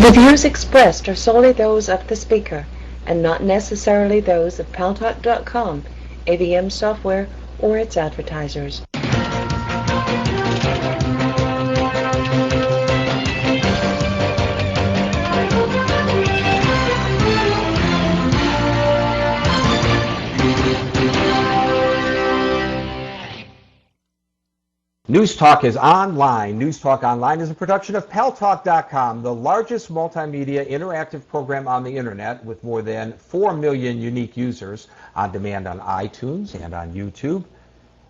The views expressed are solely those of the speaker and not necessarily those of Paltalk.com, AVM software, or its advertisers. News Talk is online. News Talk Online is a production of Paltalk.com, the largest multimedia interactive program on the internet with more than 4 million unique users on demand on iTunes and on YouTube.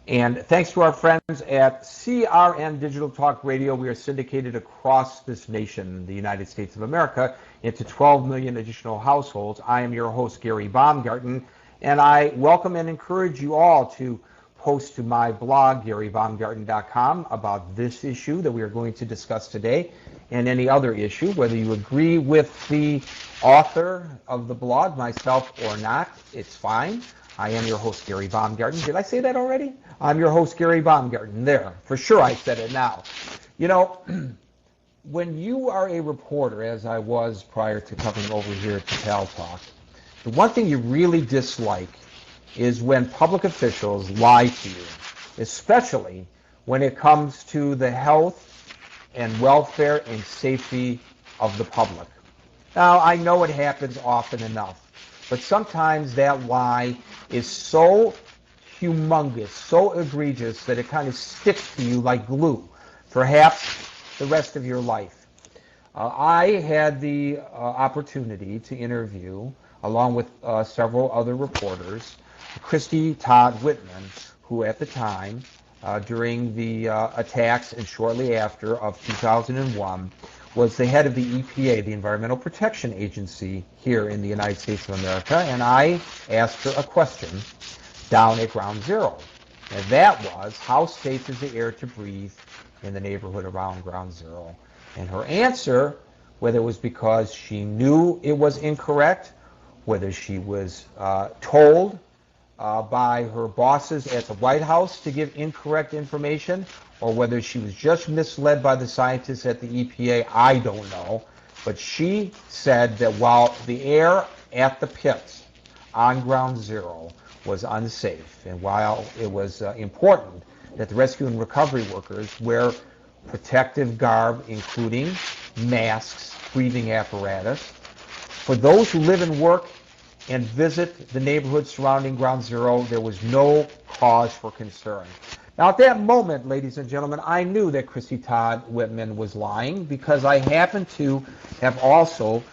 And thanks to our friends at CRN Digital Talk Radio, we are syndicated across this nation, the United States of America, into 12 million additional households. I am your host, Gary Baumgarten, and I welcome and encourage you all to post to my blog, GaryBaumgarten.com, about this issue that we are going to discuss today and any other issue, whether you agree with the author of the blog, myself, or not, it's fine. I am your host, Gary Baumgarten. Did I say that already? I'm your host, Gary Baumgarten. There, for sure I said it now. You know, when you are a reporter, as I was prior to coming over here to Paltalk, the one thing you really dislike is when public officials lie to you, especially when it comes to the health and welfare and safety of the public. Now, I know it happens often enough, but sometimes that lie is so humongous, so egregious that it kind of sticks to you like glue, perhaps the rest of your life. I had the opportunity to interview, along with several other reporters, Christy Todd Whitman, who at the time, during the attacks and shortly after of 2001, was the head of the EPA, the Environmental Protection Agency here in the United States of America, and I asked her a question down at Ground Zero, and that was, how safe is the air to breathe in the neighborhood around Ground Zero? And her answer, whether it was because she knew it was incorrect, whether she was told by her bosses at the White House to give incorrect information, or whether she was just misled by the scientists at the EPA, I don't know. But she said that while the air at the pits on Ground Zero was unsafe, and while it was important that the rescue and recovery workers wear protective garb, including masks, breathing apparatus, for those who live and work and visit the neighborhood surrounding Ground Zero, there was no cause for concern. Now, at that moment, ladies and gentlemen, I knew that Christy Todd Whitman was lying because I happened to have also,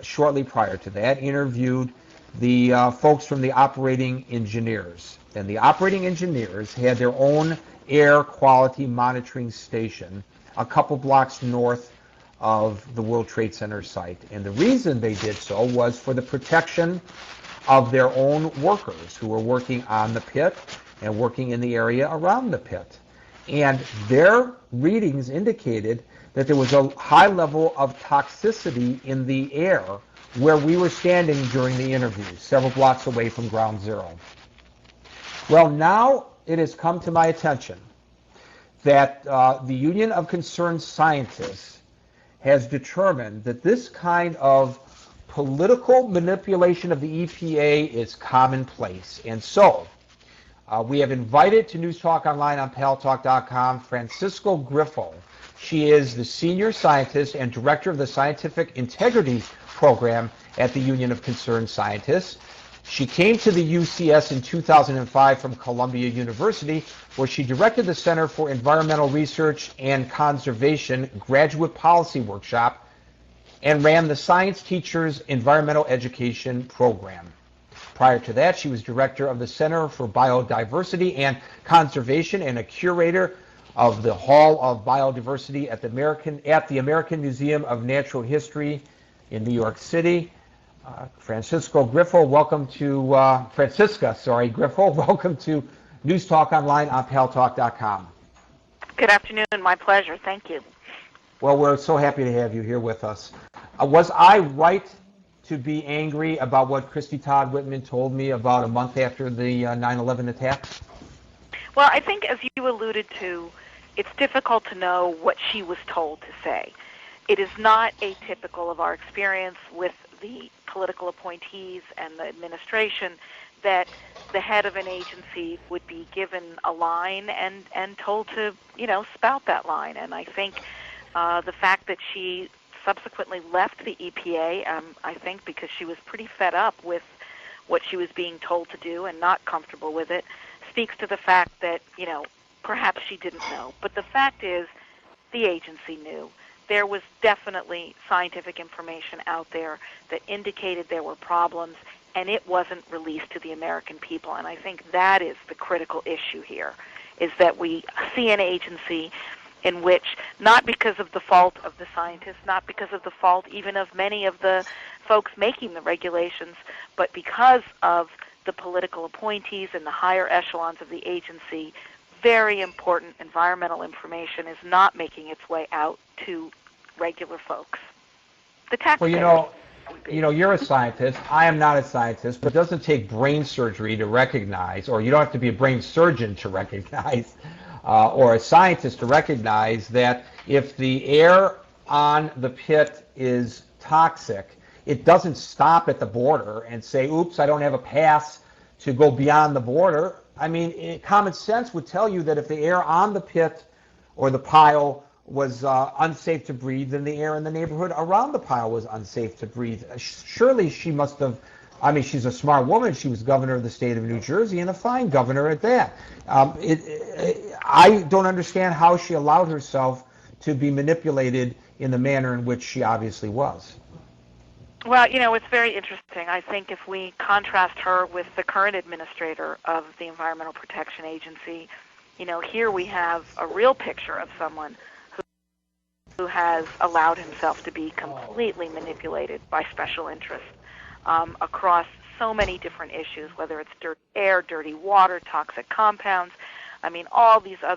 shortly prior to that, interviewed the folks from the operating engineers. And the operating engineers had their own air quality monitoring station a couple blocks north of the World Trade Center site. And the reason they did so was for the protection of their own workers who were working on the pit and working in the area around the pit. And their readings indicated that there was a high level of toxicity in the air where we were standing during the interview, several blocks away from Ground Zero. Well, now it has come to my attention that the Union of Concerned Scientists has determined that this kind of political manipulation of the EPA is commonplace. And so we have invited to News Talk Online on Paltalk.com Francesca Grifo. She is the senior scientist and director of the Scientific Integrity Program at the Union of Concerned Scientists. She came to the UCS in 2005 from Columbia University, where she directed the Center for Environmental Research and Conservation Graduate Policy Workshop and ran the Science Teachers Environmental Education Program. Prior to that, she was director of the Center for Biodiversity and Conservation and a curator of the Hall of Biodiversity at the American Museum of Natural History in New York City. Francesca Grifo, welcome to Grifo, welcome to News Talk Online on Paltalk.com. Good afternoon, my pleasure, thank you. Well, we're so happy to have you here with us. Was I right to be angry about what Christy Todd Whitman told me about a month after the 9/11 attacks? Well, I think as you alluded to, it's difficult to know what she was told to say. it is not atypical of our experience with the political appointees and the administration that the head of an agency would be given a line and told to, spout that line. And I think the fact that she subsequently left the EPA, I think because she was pretty fed up with what she was being told to do and not comfortable with it, speaks to the fact that, perhaps she didn't know. But the fact is, the agency knew. There was definitely scientific information out there that indicated there were problems, and it wasn't released to the American people. And I think that is the critical issue here, is that we see an agency in which, not because of the fault of the scientists, not because of the fault even of many of the folks making the regulations, but because of the political appointees and the higher echelons of the agency, very important environmental information is not making its way out to regular folks. The taxpayers. Well, you're a scientist. I am not a scientist, but it doesn't take brain surgery to recognize, or you don't have to be a brain surgeon to recognize, or a scientist to recognize that if the air on the pit is toxic, it doesn't stop at the border and say, oops, I don't have a pass to go beyond the border. I mean, common sense would tell you that if the air on the pit or the pile was unsafe to breathe, then the air in the neighborhood around the pile was unsafe to breathe. Surely she must have, she's a smart woman. She was governor of the state of New Jersey, and a fine governor at that. I don't understand how she allowed herself to be manipulated in the manner in which she obviously was. Well, it's very interesting. I think if we contrast her with the current administrator of the Environmental Protection Agency, here we have a real picture of someone who has allowed himself to be completely manipulated by special interests across so many different issues, whether it's dirty air, dirty water, toxic compounds, all these other